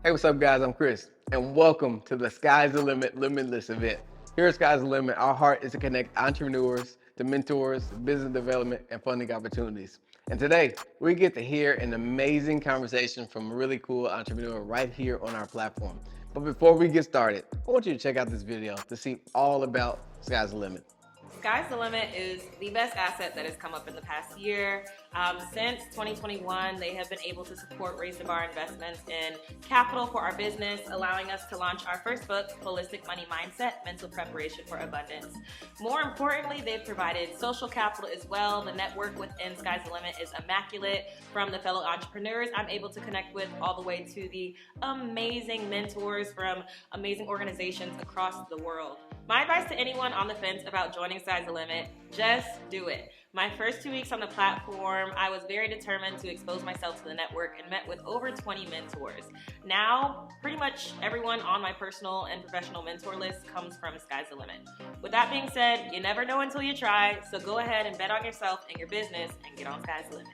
Hey, what's up, guys? I'm Chris, and welcome to the Sky's the Limit Limitless event. Here at Sky's the Limit, our heart is to connect entrepreneurs to mentors, business development, and funding opportunities. And today, we get to hear an amazing conversation from a really cool entrepreneur right here on our platform. But before we get started, I want you to check out this video to see all about Sky's the Limit. Sky's the Limit is the best asset that has come up in the past year. Since 2021, they have been able to support Raise the Bar investments in capital for our business, allowing us to launch our first book, Holistic Money Mindset, Mental Preparation for Abundance. More importantly, they've provided social capital as well. The network within Sky's the Limit is immaculate. From the fellow entrepreneurs I'm able to connect with all the way to the amazing mentors from amazing organizations across the world. My advice to anyone on the fence about joining Sky's the Limit, just do it. My first 2 weeks on the platform, I was very determined to expose myself to the network and met with over 20 mentors. Now, pretty much everyone on my personal and professional mentor list comes from Sky's the Limit. With that being said, you never know until you try, so go ahead and bet on yourself and your business and get on Sky's the Limit.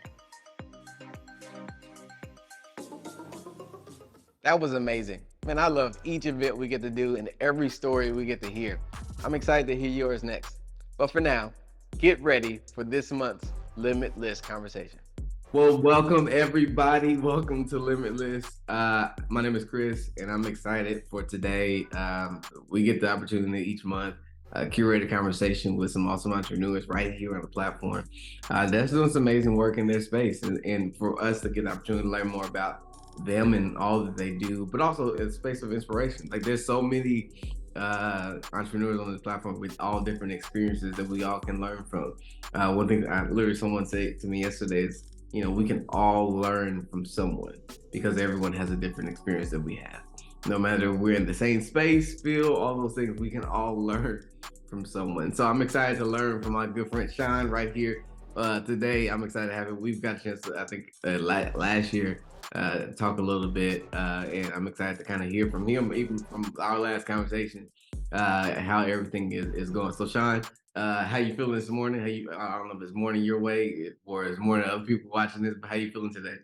That was amazing. Man, I love each event we get to do and every story we get to hear. I'm excited to hear yours next. But for now, get ready for this month's Limitless conversation. Well, welcome everybody. Welcome to Limitless. My name is Chris, and I'm excited for today. We get the opportunity each month curate a conversation with some awesome entrepreneurs right here on the platform that's doing some amazing work in their space, and for us to get the opportunity to learn more about them and all that they do, but also a space of inspiration. Like, there's so many entrepreneurs on this platform with all different experiences that we all can learn from. One thing someone said to me yesterday is, we can all learn from someone because everyone has a different experience that we have. No matter we're in the same space, field, all those things, we can all learn from someone. So I'm excited to learn from my good friend Sean right here today. I'm excited to have it. We've got a chance to, I think, last year talk a little bit, and I'm excited to kind of hear from him, even from our last conversation, how everything is going. So Sean, how you feeling this morning? I don't know if it's morning your way or it's morning other people watching this, but how you feeling today?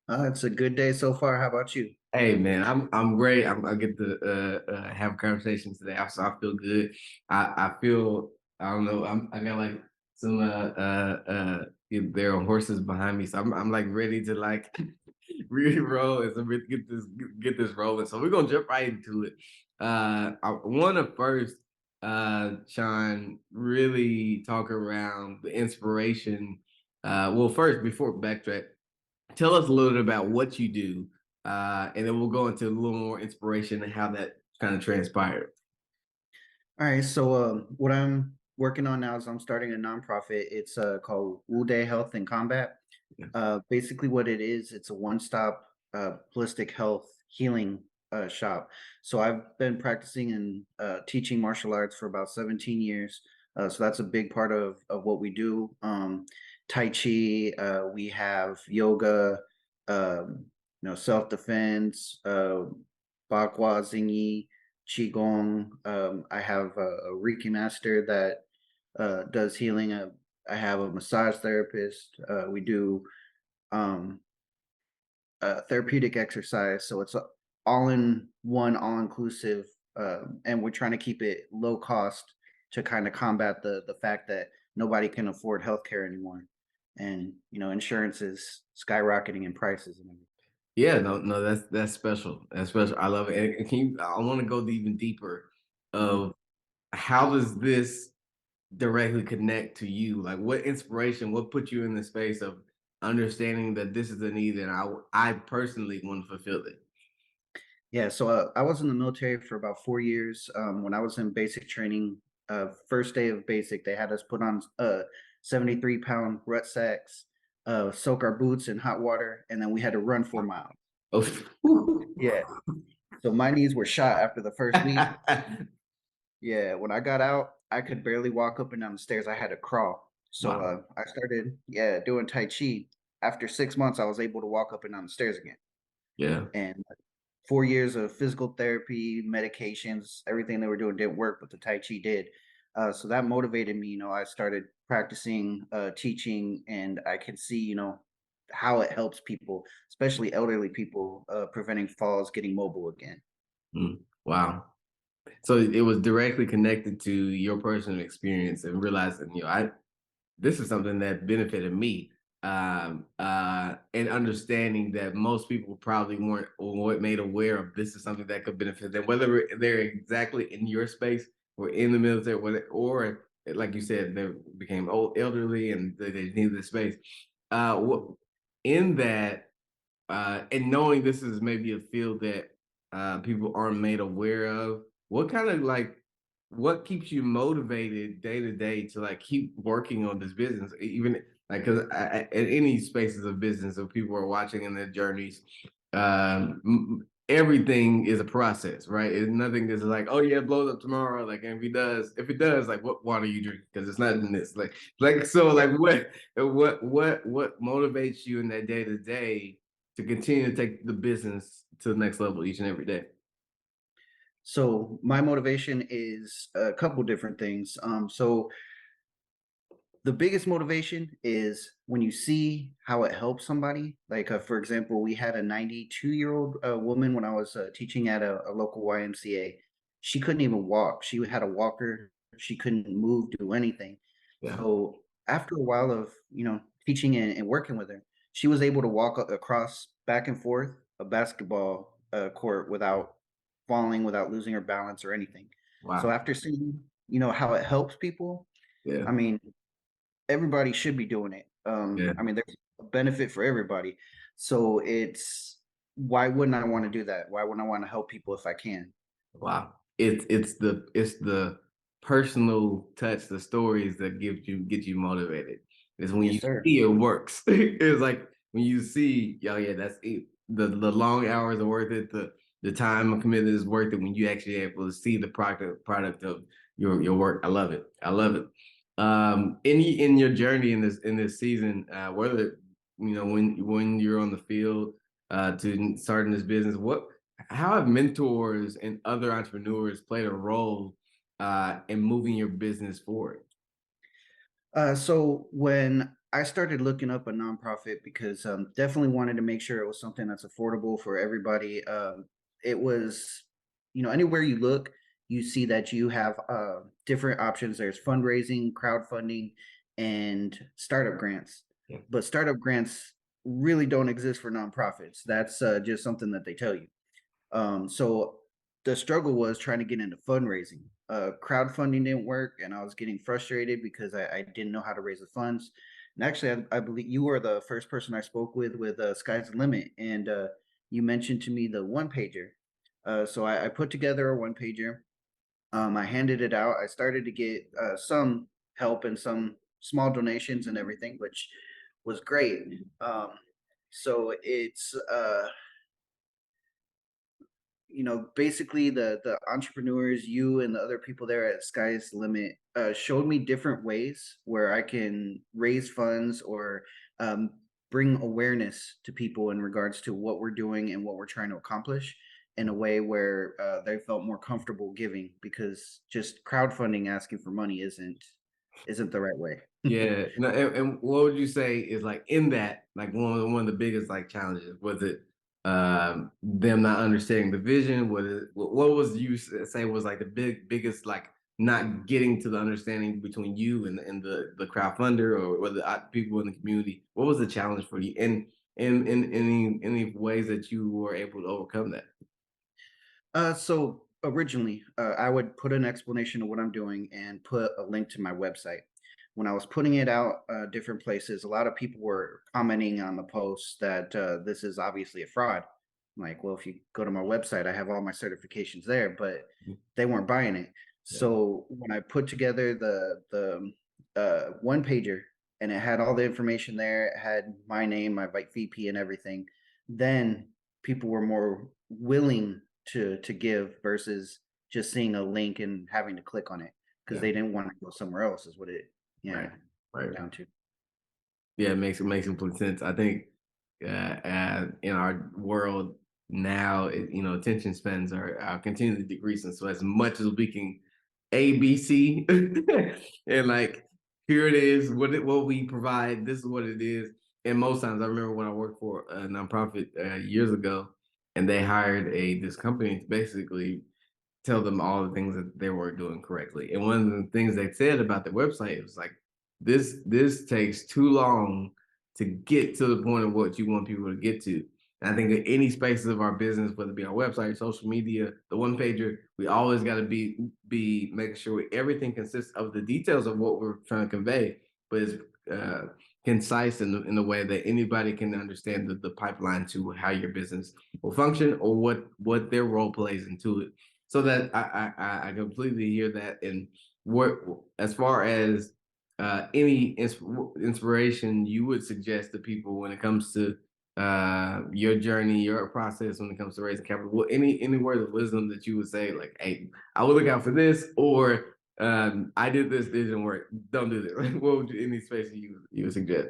It's a good day so far. How about you? Hey man, I'm great. I get to have conversations today, so I feel good. I feel, I don't know. I got like some there are horses behind me, so I'm like ready to like really roll and so we get this rolling. So we're gonna jump right into it. I want to first, Sean, really talk around the inspiration. Well, first, before backtrack, tell us a little bit about what you do, and then we'll go into a little more inspiration and how that kind of transpired. All right. So what I'm working on now is I'm starting a nonprofit. It's called Wu Day Health and Combat. Basically, what it is, it's a one-stop holistic health healing shop. So I've been practicing and teaching martial arts for about 17 years. So that's a big part of what we do. Tai Chi, we have yoga, self-defense, Bakwa, Zingi, Qigong. I have a Reiki master that does healing. I have a massage therapist. We do therapeutic exercise. So it's all in one, all inclusive. And we're trying to keep it low cost to kind of combat the fact that nobody can afford healthcare anymore. And, insurance is skyrocketing in prices and everything. Yeah, no, that's special. That's special. I love it. And I want to go even deeper of how does this directly connect to you? Like, what inspiration, what put you in the space of understanding that this is a need and I personally want to fulfill it? Yeah, so I was in the military for about 4 years. When I was in basic training, first day of basic, they had us put on 73-pound rucksacks, soak our boots in hot water, and then we had to run 4 miles. Oh, Yeah. So my knees were shot after the first week. Yeah, when I got out, I could barely walk up and down the stairs. I had to crawl. So wow. I started, doing Tai Chi. After 6 months, I was able to walk up and down the stairs again. Yeah. And 4 years of physical therapy, medications, everything they were doing didn't work, but the Tai Chi did. So that motivated me. I started practicing, teaching, and I could see, how it helps people, especially elderly people, preventing falls, getting mobile again. Wow. So it was directly connected to your personal experience and realizing, this is something that benefited me. And understanding that most people probably weren't made aware of this is something that could benefit them, whether they're exactly in your space or in the military, or like you said, they became old, elderly, and they needed the space. In that, and knowing this is maybe a field that people aren't made aware of, what kind of what keeps you motivated day to day to like keep working on this business, even like because in any spaces of business, if people are watching in their journeys, everything is a process, right? Nothing is like, oh yeah, it blows up tomorrow. Like, and if it does, like, what water you drink? Because it's not in this. Like so, like what motivates you in that day to day to continue to take the business to the next level each and every day? So my motivation is a couple different things. So the biggest motivation is when you see how it helps somebody. Like, for example, we had a 92-year-old woman when I was teaching at a local YMCA. She couldn't even walk. She had a walker. She couldn't move, do anything. Yeah. So after a while of teaching and working with her, she was able to walk across back and forth a basketball court without falling, without losing her balance or anything. So Wow. after seeing how it helps people, Yeah. I mean, everybody should be doing it. Yeah. I mean, there's a benefit for everybody. So it's why wouldn't I want to do that? Why wouldn't I want to help people if I can? Wow. It's the personal touch, the stories that get you motivated. It's when Yes, you sir. see it works. It's like when you see, oh yeah, that's it. The long hours are worth it. The time and commitment is worth it when you actually able to see the product of your work. I love it. I love it. In your journey in this season, whether when you're on the field to starting this business, how have mentors and other entrepreneurs played a role in moving your business forward? So when I started looking up a nonprofit, because definitely wanted to make sure it was something that's affordable for everybody. It was, anywhere you look, you see that you have different options. There's fundraising, crowdfunding, and startup grants. Yeah. But startup grants really don't exist for nonprofits. That's just something that they tell you. So the struggle was trying to get into fundraising. Crowdfunding didn't work, and I was getting frustrated because I didn't know how to raise the funds. And actually, I believe you were the first person I spoke with Sky's the Limit, and you mentioned to me the one pager. So I put together a one pager. I handed it out. I started to get some help and some small donations and everything, which was great. So it's basically the entrepreneurs, you and the other people there at Sky's the Limit, showed me different ways where I can raise funds or um, bring awareness to people in regards to what we're doing and what we're trying to accomplish in a way where they felt more comfortable giving, because just crowdfunding asking for money isn't the right way. Yeah. No, and what would you say is like in that, like one of the biggest like challenges? Was it them not understanding the vision? What was you say was like the biggest like not getting to the understanding between you and the crowdfunder or the people in the community? What was the challenge for you? And in any ways that you were able to overcome that? So originally, I would put an explanation of what I'm doing and put a link to my website. When I was putting it out different places, a lot of people were commenting on the posts that this is obviously a fraud. I'm like, well, if you go to my website, I have all my certifications there, but they weren't buying it. Yeah. So when I put together the one pager and it had all the information there, it had my name, my VP, and everything, then people were more willing to give versus just seeing a link and having to click on it because Yeah. they didn't want to go somewhere else is what it Right. went Right. down to. Yeah, it makes complete sense. I think in our world now, attention spans are continually decreasing. So as much as we can ABC and like here it is, what we provide, this is what it is. And most times, I remember when I worked for a nonprofit years ago, and they hired this company to basically tell them all the things that they weren't doing correctly. And one of the things they said about the website was like, this takes too long to get to the point of what you want people to get to. And I think that any spaces of our business, whether it be our website, social media, the one pager, we always got to be making sure everything consists of the details of what we're trying to convey, but it's concise in the way that anybody can understand the pipeline to how your business will function or what their role plays into it. So that I completely hear that. And what, as far as any inspiration you would suggest to people when it comes to your journey, your process when it comes to raising capital, what any words of wisdom that you would say, like, hey, I would look out for this, or I did this, didn't work, don't do this. What would you, any space you would suggest?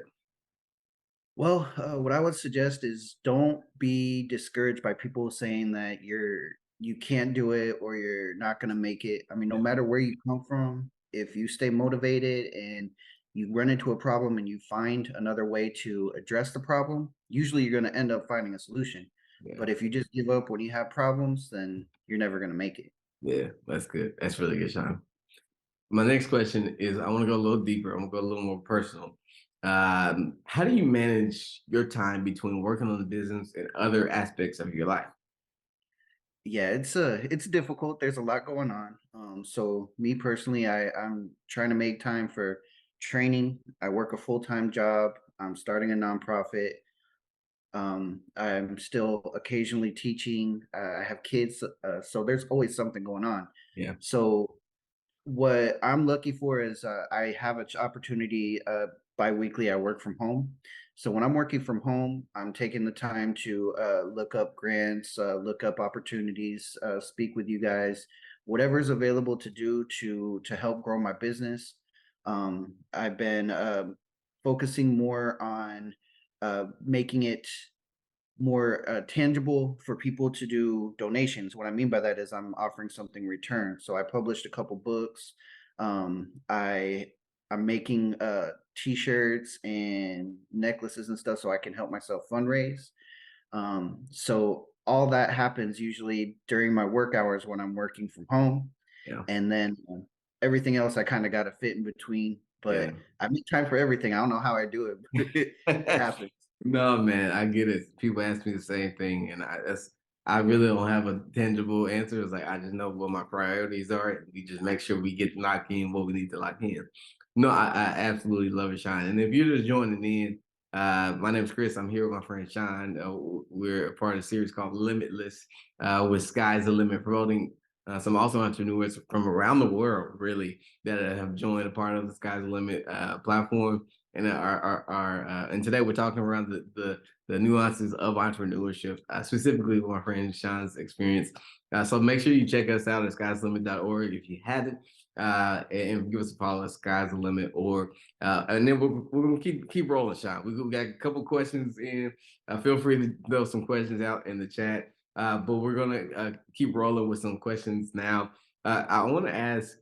Well, what I would suggest is don't be discouraged by people saying that you can't do it or you're not going to make it. I mean, no Yeah, matter where you come from, if you stay motivated and you run into a problem and you find another way to address the problem, usually you're going to end up finding a solution. yeah, But if you just give up when you have problems, then you're never going to make it. yeah. That's good. That's really good, Sean. My next question is, I want to go a little deeper. I'm gonna go a little more personal. How do you manage your time between working on the business and other aspects of your life? Yeah, it's difficult. There's a lot going on. So me personally, I'm trying to make time for training. I work a full-time job. I'm starting a nonprofit. I'm still occasionally teaching. I have kids, so there's always something going on. Yeah, So what I'm lucky for is I have an opportunity biweekly. I work from home. So when I'm working from home, I'm taking the time to look up grants, look up opportunities, speak with you guys, whatever is available to do to help grow my business. I've been focusing more on making it more tangible for people to do donations. What I mean by that is I'm offering something in return. So I published a couple books. I'm making t-shirts and necklaces and stuff so I can help myself fundraise. So all that happens usually during my work hours when I'm working from home, yeah, and then everything else I kind of got to fit in between. yeah. But I make time for everything. I don't know how I do it, but it happens. No, man, I get it. People ask me the same thing, and I really don't have a tangible answer. It's like I just know what my priorities are, and we just make sure we get locked in what we need to lock in. No, I absolutely love it, Sean. And if you're just joining in, my name's Chris. I'm here with my friend Sean. We're a part of a series called Limitless, with Sky's the Limit, promoting some also entrepreneurs from around the world, really, that have joined a part of the Sky's the Limit platform. And and today we're talking around the nuances of entrepreneurship, specifically with my friend Sean's experience. So make sure you check us out at skyslimit.org if you haven't, and give us a follow at Sky's the Limit. Or and then we're gonna keep rolling, Sean. We got a couple questions in. Feel free to throw some questions out in the chat. But we're gonna keep rolling with some questions now. I want to ask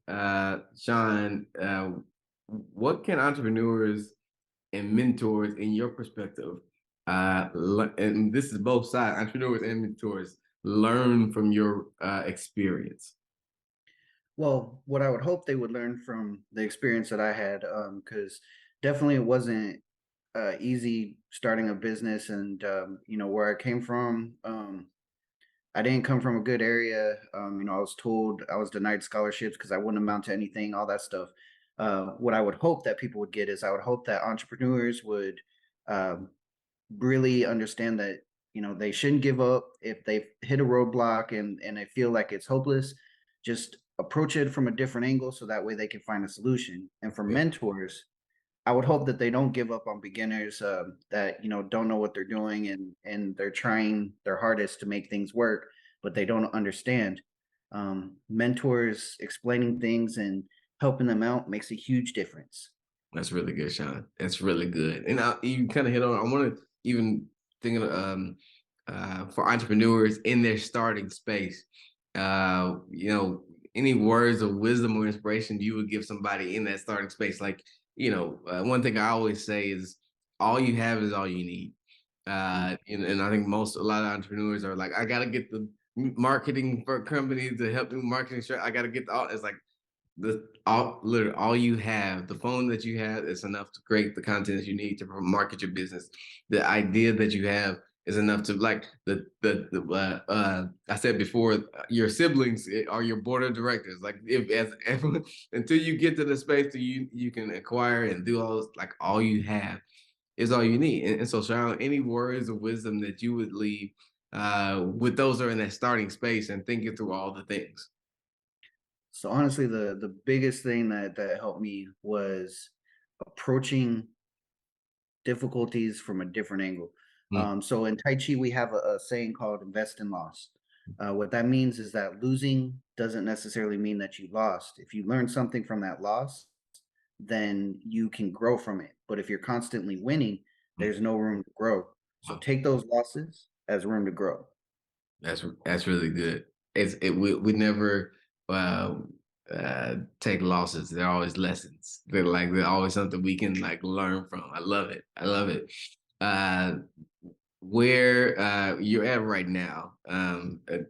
Sean, what can entrepreneurs and mentors, in your perspective, and this is both sides, entrepreneurs and mentors, learn from your experience? Well, what I would hope they would learn from the experience that I had, because definitely it wasn't easy starting a business, and where I came from, I didn't come from a good area. I was told I was denied scholarships because I wouldn't amount to anything, all that stuff. What I would hope that people would get is I would hope that entrepreneurs would um, really understand that they shouldn't give up if they hit a roadblock and they feel like it's hopeless. Just approach it from a different angle so that way they can find a solution. And for Yeah, mentors, I would hope that they don't give up on beginners that don't know what they're doing and they're trying their hardest to make things work, but they don't understand. Mentors explaining things and helping them out makes a huge difference. that's really good, Sean. That's really good. And you kind of hit on. I want to even think of for entrepreneurs in their starting space. You know, any words of wisdom or inspiration you would give somebody in that starting space? Like, one thing I always say is all you have is all you need. Mm. And I think a lot of entrepreneurs are like, I got to get the marketing for companies to help do marketing. I got to get all. It's like literally all you have, the phone that you have is enough to create the content that you need to market your business. The idea that you have is enough to like I said before, your siblings are your board of directors. Like if as everyone, until you get to the space that you can acquire and do all this, like all you have is all you need. And so, Sharon, any words of wisdom that you would leave with those who are in that starting space and thinking through all the things? So honestly, the biggest thing that helped me was approaching difficulties from a different angle. Mm, So in Tai Chi, we have a saying called invest in loss. What that means is that losing doesn't necessarily mean that you lost. If you learn something from that loss, then you can grow from it. But if you're constantly winning, mm. there's no room to grow. So Wow. take those losses as room to grow. That's really good. We never uh, take losses. They're always lessons. They're always something we can like learn from. I love it. I love it. Uh, where you're at right now.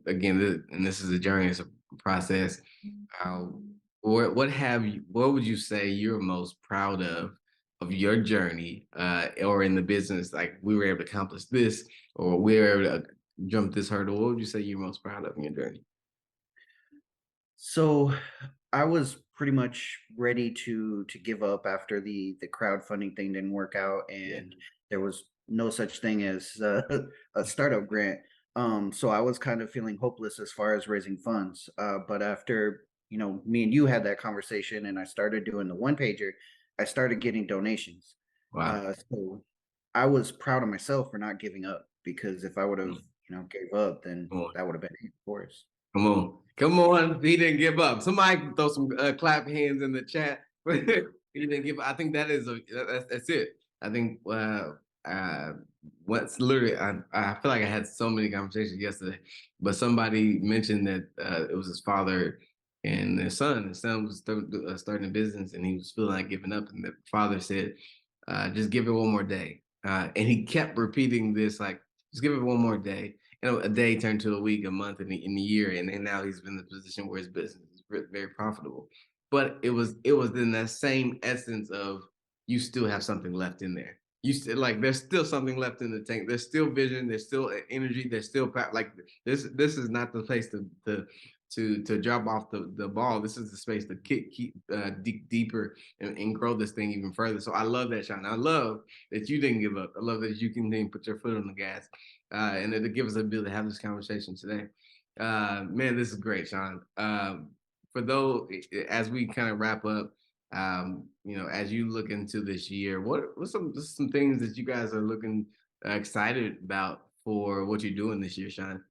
Again, and this is a journey, it's a process. Uh, what would you say you're most proud of your journey, or in the business? Like we were able to accomplish this, or we were able to jump this hurdle. What would you say you're most proud of in your journey? So I was pretty much ready to give up after the crowdfunding thing didn't work out, Yeah. and there was no such thing as a startup grant. So I was kind of feeling hopeless as far as raising funds. But after me and you had that conversation, and I started doing the one pager, I started getting donations. Wow. So I was proud of myself for not giving up, because if I would have Mm. gave up, then Come on. that would have been it for us. Come on. Come on. He didn't give up. Somebody can throw some clap hands in the chat. He didn't give up. I think that's it. I think uh, what's literally, I feel like I had so many conversations yesterday, but somebody mentioned that it was his father and their son. His son was starting a business and he was feeling like giving up. And the father said, just give it one more day. And he kept repeating this, like, just give it one more day. A day turned to a week, a month, and a year, and now he's in the position where his business is very profitable. But it was in that same essence of you still have something left in there. You still like there's still something left in the tank. There's still vision. There's still energy. There's still like this is not the place to drop off the ball. This is the space to keep dig deeper and grow this thing even further. So I love that, Sean. I love that you didn't give up. I love that you can then put your foot on the gas, and to give us the ability to have this conversation today. Man, this is great, Sean. For those, as we kind of wrap up, as you look into this year, what's some things that you guys are looking excited about for what you're doing this year, Sean?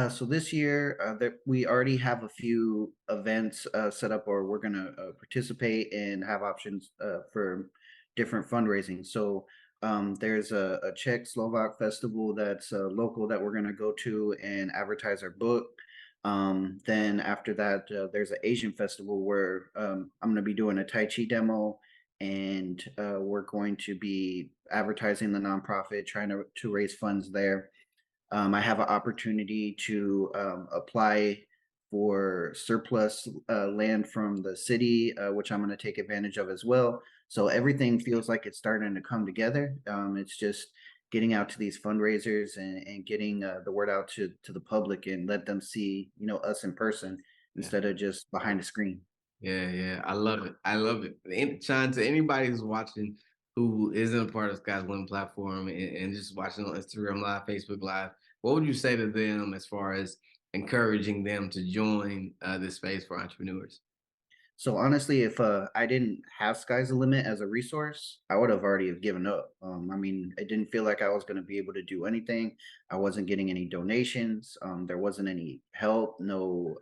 So this year, that we already have a few events set up, or we're gonna participate and have options for different fundraising. So there's a Czech Slovak festival that's local that we're gonna go to and advertise our book. Then after that, there's an Asian festival where I'm gonna be doing a Tai Chi demo, and we're going to be advertising the nonprofit, trying to raise funds there. I have an opportunity to apply for surplus land from the city, which I'm going to take advantage of as well. So everything feels like it's starting to come together. It's just getting out to these fundraisers and getting the word out to the public, and let them see, us in person Yeah. instead of just behind a screen. Yeah, yeah, I love it. I love it. Sean, to anybody who's watching who isn't a part of Sky's One platform and just watching on Instagram Live, Facebook Live, what would you say to them as far as encouraging them to join this space for entrepreneurs? So honestly, if I didn't have Sky's the Limit as a resource, I would have already have given up. I mean, it didn't feel like I was going to be able to do anything. I wasn't getting any donations. There wasn't any help. No,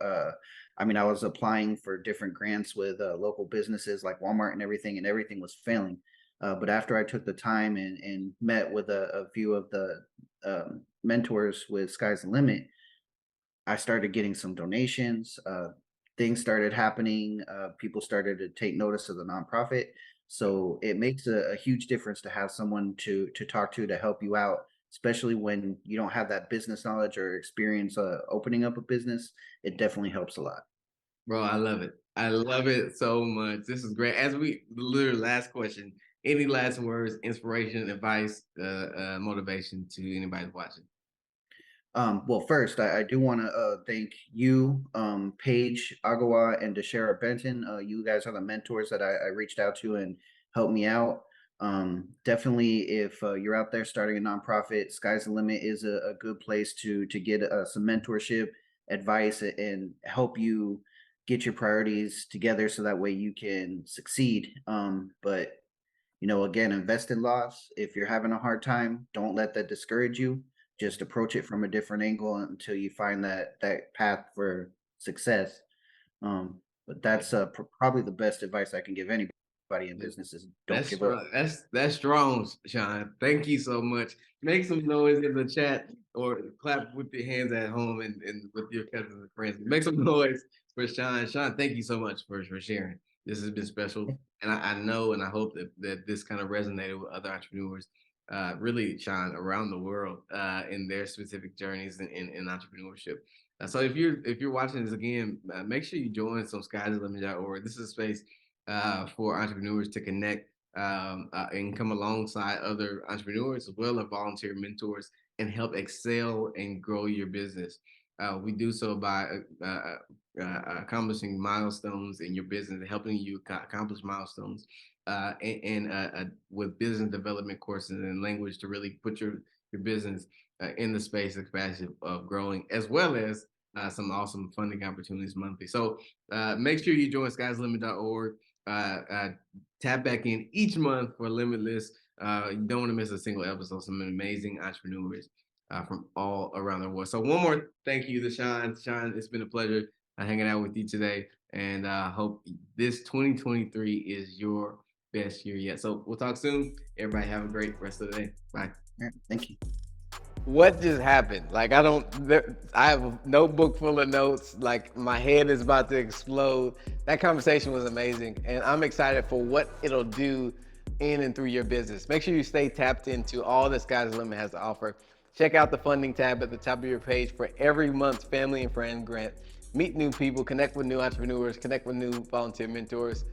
I mean, I was applying for different grants with local businesses like Walmart and everything was failing. But after I took the time and met with a few of the mentors with Sky's the Limit, I started getting some donations. Things started happening. People started to take notice of the nonprofit. So it makes a huge difference to have someone to talk to help you out, especially when you don't have that business knowledge or experience opening up a business. It definitely helps a lot. Bro, I love it. I love it so much. This is great. As we literally last question, any last words, inspiration, advice, motivation to anybody watching? Well, first, I do want to thank you, Paige Agawa and Deshara Benton. You guys are the mentors that I reached out to and helped me out. Definitely, if you're out there starting a nonprofit, Sky's the Limit is a good place to get some mentorship, advice, and help you get your priorities together so that way you can succeed. But again, invest in loss. If you're having a hard time, don't let that discourage you. Just approach it from a different angle until you find that path for success. But that's probably the best advice I can give anybody in business is don't That's give up. strong. That's strong, Sean. Thank you so much. Make some noise in the chat or clap with your hands at home and with your cousins and friends. Make some noise for Sean. Sean, thank you so much for sharing. This has been special. And I know and I hope that this kind of resonated with other entrepreneurs, really, Sean, around the world in their specific journeys in entrepreneurship. So if you're watching this again, make sure you join some skysthelimit.org. This is a space for entrepreneurs to connect and come alongside other entrepreneurs as well as volunteer mentors and help excel and grow your business. We do so by accomplishing milestones in your business and helping you accomplish milestones and with business development courses and language to really put your business in the space of capacity of growing, as well as some awesome funding opportunities monthly. So make sure you join skyslimit.org. Tap back in each month for Limitless. You don't want to miss a single episode. Some amazing entrepreneurs from all around the world. So one more thank you to Sean. Sean, it's been a pleasure hanging out with you today, and hope this 2023 is your best year yet. So we'll talk soon. Everybody have a great rest of the day. Bye. All right, thank you. What just happened? Like I have a notebook full of notes. Like my head is about to explode. That conversation was amazing, and I'm excited for what it'll do in and through your business. Make sure you stay tapped into all that Sky's the Limit has to offer. Check out the funding tab at the top of your page for every month's family and friend grant. Meet new people, connect with new entrepreneurs, connect with new volunteer mentors.